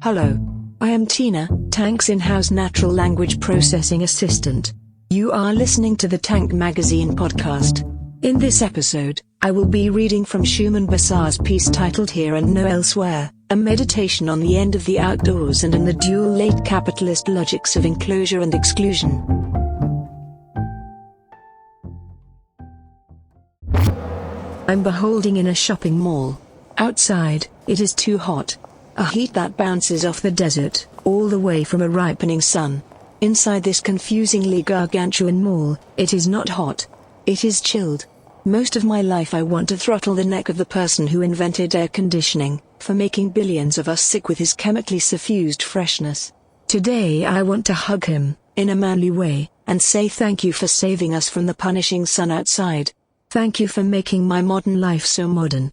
Hello. I am Tina, Tank's in-house natural language processing assistant. You are listening to the Tank Magazine podcast. In this episode, I will be reading from Shumon Basar's piece titled Here and No Elsewhere, a meditation on the end of the outdoors and in the dual late capitalist logics of enclosure and exclusion. I'm beholding in a shopping mall. Outside, it is too hot. A heat that bounces off the desert, all the way from a ripening sun. Inside this confusingly gargantuan mall, it is not hot. It is chilled. Most of my life I want to throttle the neck of the person who invented air conditioning, for making billions of us sick with his chemically suffused freshness. Today I want to hug him, in a manly way, and say thank you for saving us from the punishing sun outside. Thank you for making my modern life so modern.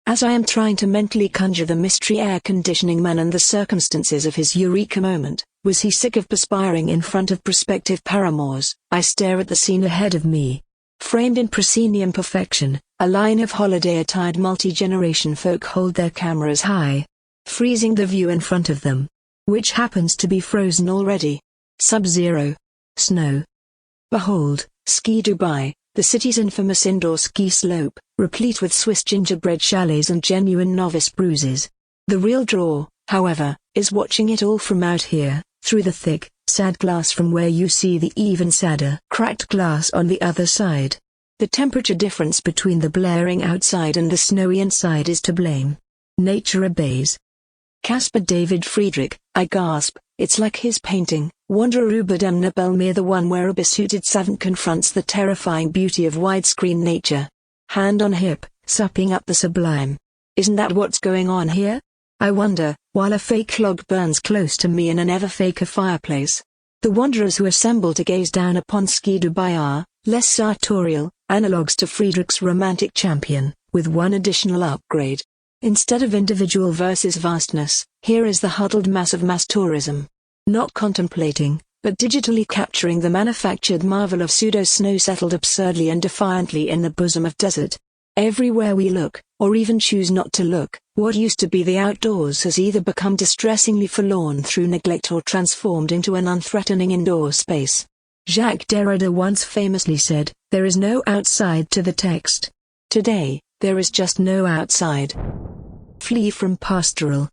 As I am trying to mentally conjure the mystery air conditioning man and the circumstances of his eureka moment, was he sick of perspiring in front of prospective paramours, I stare at the scene ahead of me. Framed in proscenium perfection, a line of holiday-attired multi-generation folk hold their cameras high, freezing the view in front of them, which happens to be frozen already. Sub-zero. Snow. Behold, Ski Dubai, the city's infamous indoor ski slope, replete with Swiss gingerbread chalets and genuine novice bruises. The real draw, however, is watching it all from out here, through the thick, sad glass from where you see the even sadder, cracked glass on the other side. The temperature difference between the blaring outside and the snowy inside is to blame. Nature obeys. Caspar David Friedrich, I gasp, it's like his painting, Wanderer über dem Nibelmeer, the one where a besuited savant confronts the terrifying beauty of widescreen nature. Hand on hip, supping up the sublime. Isn't that what's going on here? I wonder, while a fake log burns close to me in an ever-faker fireplace. The wanderers who assemble to gaze down upon Ski Dubai are, less sartorial, analogues to Friedrich's romantic champion, with one additional upgrade. Instead of individual versus vastness, here is the huddled mass of mass tourism. Not contemplating, but digitally capturing the manufactured marvel of pseudo-snow settled absurdly and defiantly in the bosom of desert. Everywhere we look, or even choose not to look, what used to be the outdoors has either become distressingly forlorn through neglect or transformed into an unthreatening indoor space. Jacques Derrida once famously said, "There is no outside to the text." Today, there is just no outside. Flee from pastoral.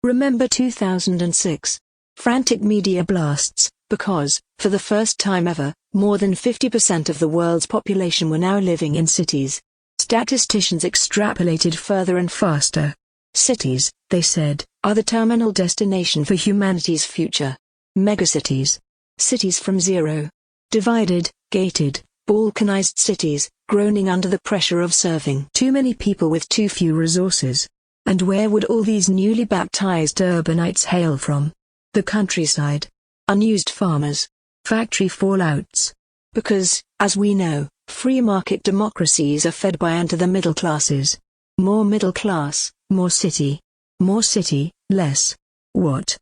Remember 2006? Frantic media blasts, because, for the first time ever, more than 50% of the world's population were now living in cities. Statisticians extrapolated further and faster. Cities, they said, are the terminal destination for humanity's future. Megacities. Cities from zero. Divided, gated, balkanized cities, groaning under the pressure of serving too many people with too few resources. And where would all these newly baptized urbanites hail from? The countryside. Unused farmers. Factory fallouts. Because, as we know, free market democracies are fed by and to the middle classes. More middle class, more city. More city, less. What?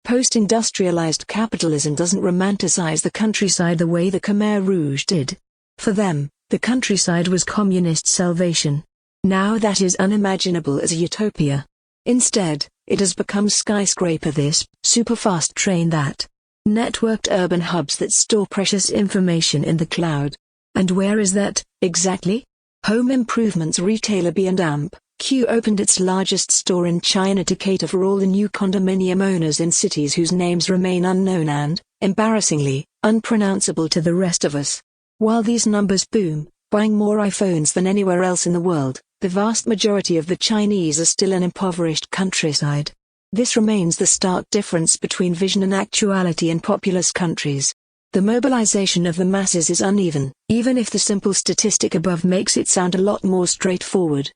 Post-industrialized capitalism doesn't romanticize the countryside the way the Khmer Rouge did. For them, the countryside was communist salvation. Now that is unimaginable as a utopia. Instead, it has become skyscraper this, superfast train that. Networked urban hubs that store precious information in the cloud. And where is that, exactly? Home improvements retailer B&Amp, Q opened its largest store in China to cater for all the new condominium owners in cities whose names remain unknown and, embarrassingly, unpronounceable to the rest of us. While these numbers boom, buying more iPhones than anywhere else in the world, the vast majority of the Chinese are still an impoverished countryside. This remains the stark difference between vision and actuality in populous countries. The mobilization of the masses is uneven, even if the simple statistic above makes it sound a lot more straightforward.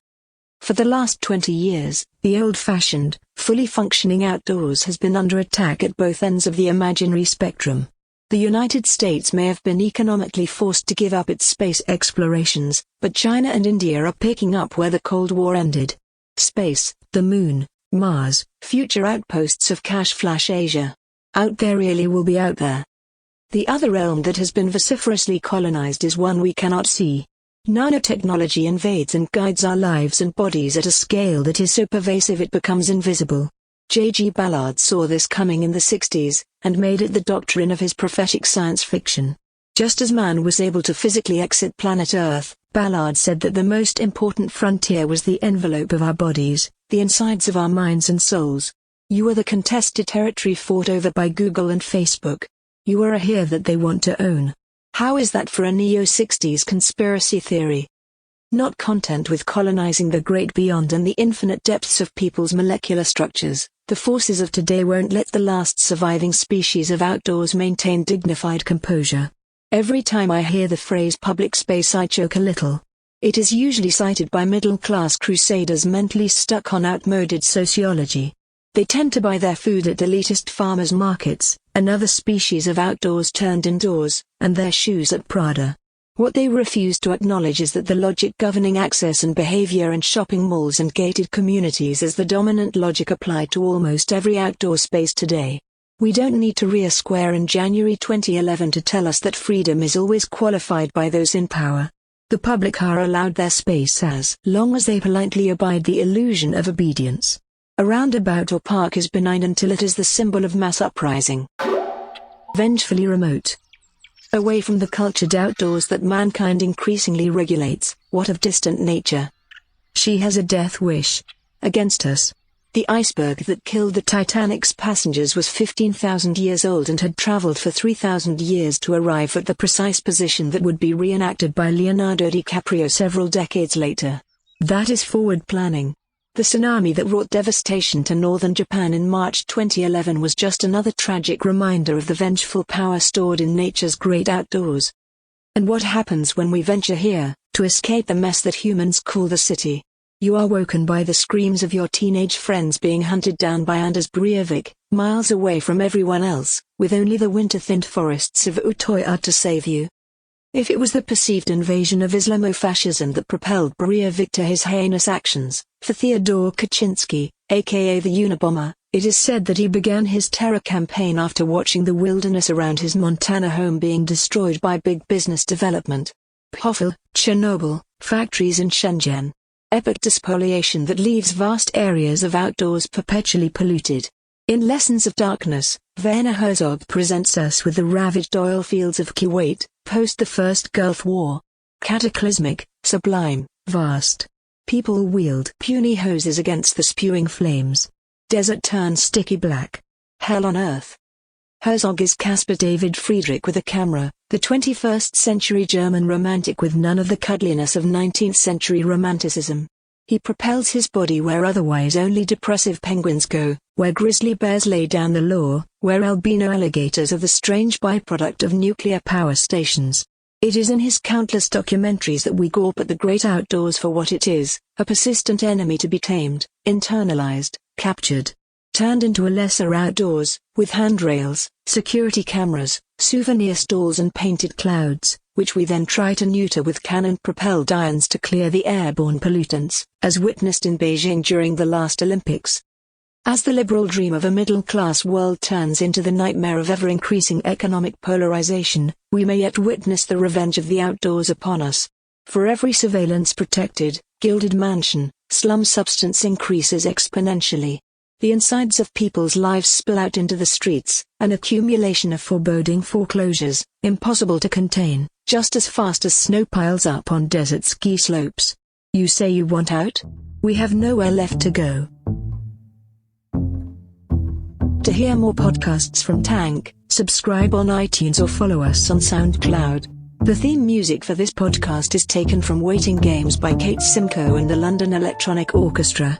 For the last 20 years, the old-fashioned, fully functioning outdoors has been under attack at both ends of the imaginary spectrum. The United States may have been economically forced to give up its space explorations, but China and India are picking up where the Cold War ended. Space, the moon, Mars, future outposts of cash flash Asia. Out there really will be out there. The other realm that has been vociferously colonized is one we cannot see. Nanotechnology invades and guides our lives and bodies at a scale that is so pervasive it becomes invisible. J.G. Ballard saw this coming in the 60s, and made it the doctrine of his prophetic science fiction. Just as man was able to physically exit planet Earth, Ballard said that the most important frontier was the envelope of our bodies, the insides of our minds and souls. You are the contested territory fought over by Google and Facebook. You are a here that they want to own. How is that for a neo-60s conspiracy theory? Not content with colonizing the great beyond and the infinite depths of people's molecular structures, the forces of today won't let the last surviving species of outdoors maintain dignified composure. Every time I hear the phrase public space I choke a little. It is usually cited by middle-class crusaders mentally stuck on outmoded sociology. They tend to buy their food at elitist farmers' markets, another species of outdoors turned indoors, and their shoes at Prada. What they refuse to acknowledge is that the logic governing access and behavior in shopping malls and gated communities is the dominant logic applied to almost every outdoor space today. We don't need to re-square in January 2011 to tell us that freedom is always qualified by those in power. The public are allowed their space as long as they politely abide the illusion of obedience. A roundabout or park is benign until it is the symbol of mass uprising. Vengefully remote. Away from the cultured outdoors that mankind increasingly regulates, what of distant nature? She has a death wish. Against us. The iceberg that killed the Titanic's passengers was 15,000 years old and had traveled for 3,000 years to arrive at the precise position that would be reenacted by Leonardo DiCaprio several decades later. That is forward planning. The tsunami that wrought devastation to northern Japan in March 2011 was just another tragic reminder of the vengeful power stored in nature's great outdoors. And what happens when we venture here, to escape the mess that humans call the city? You are woken by the screams of your teenage friends being hunted down by Anders Breivik, miles away from everyone else, with only the winter-thinned forests of Utoya to save you. If it was the perceived invasion of Islamofascism that propelled Breivik to his heinous actions, for Theodore Kaczynski, aka the Unabomber, it is said that he began his terror campaign after watching the wilderness around his Montana home being destroyed by big business development. Pfofel, Chernobyl, factories in Shenzhen. Epic despoliation that leaves vast areas of outdoors perpetually polluted. In Lessons of Darkness, Werner Herzog presents us with the ravaged oil fields of Kuwait, post the First Gulf War. Cataclysmic, sublime, vast. People wield puny hoses against the spewing flames. Desert turns sticky black. Hell on earth. Herzog is Caspar David Friedrich with a camera, the 21st century German romantic with none of the cuddliness of 19th century romanticism. He propels his body where otherwise only depressive penguins go, where grizzly bears lay down the law, where albino alligators are the strange byproduct of nuclear power stations. It is in his countless documentaries that we gawp at the great outdoors for what it is, a persistent enemy to be tamed, internalized, captured. Turned into a lesser outdoors, with handrails, security cameras, souvenir stalls and painted clouds, which we then try to neuter with cannon-propelled irons to clear the airborne pollutants, as witnessed in Beijing during the last Olympics. As the liberal dream of a middle-class world turns into the nightmare of ever-increasing economic polarization, we may yet witness the revenge of the outdoors upon us. For every surveillance-protected, gilded mansion, slum substance increases exponentially. The insides of people's lives spill out into the streets, an accumulation of foreboding foreclosures, impossible to contain, just as fast as snow piles up on desert ski slopes. You say you want out? We have nowhere left to go. To hear more podcasts from Tank, subscribe on iTunes or follow us on SoundCloud. The theme music for this podcast is taken from Waiting Games by Kate Simcoe and the London Electronic Orchestra.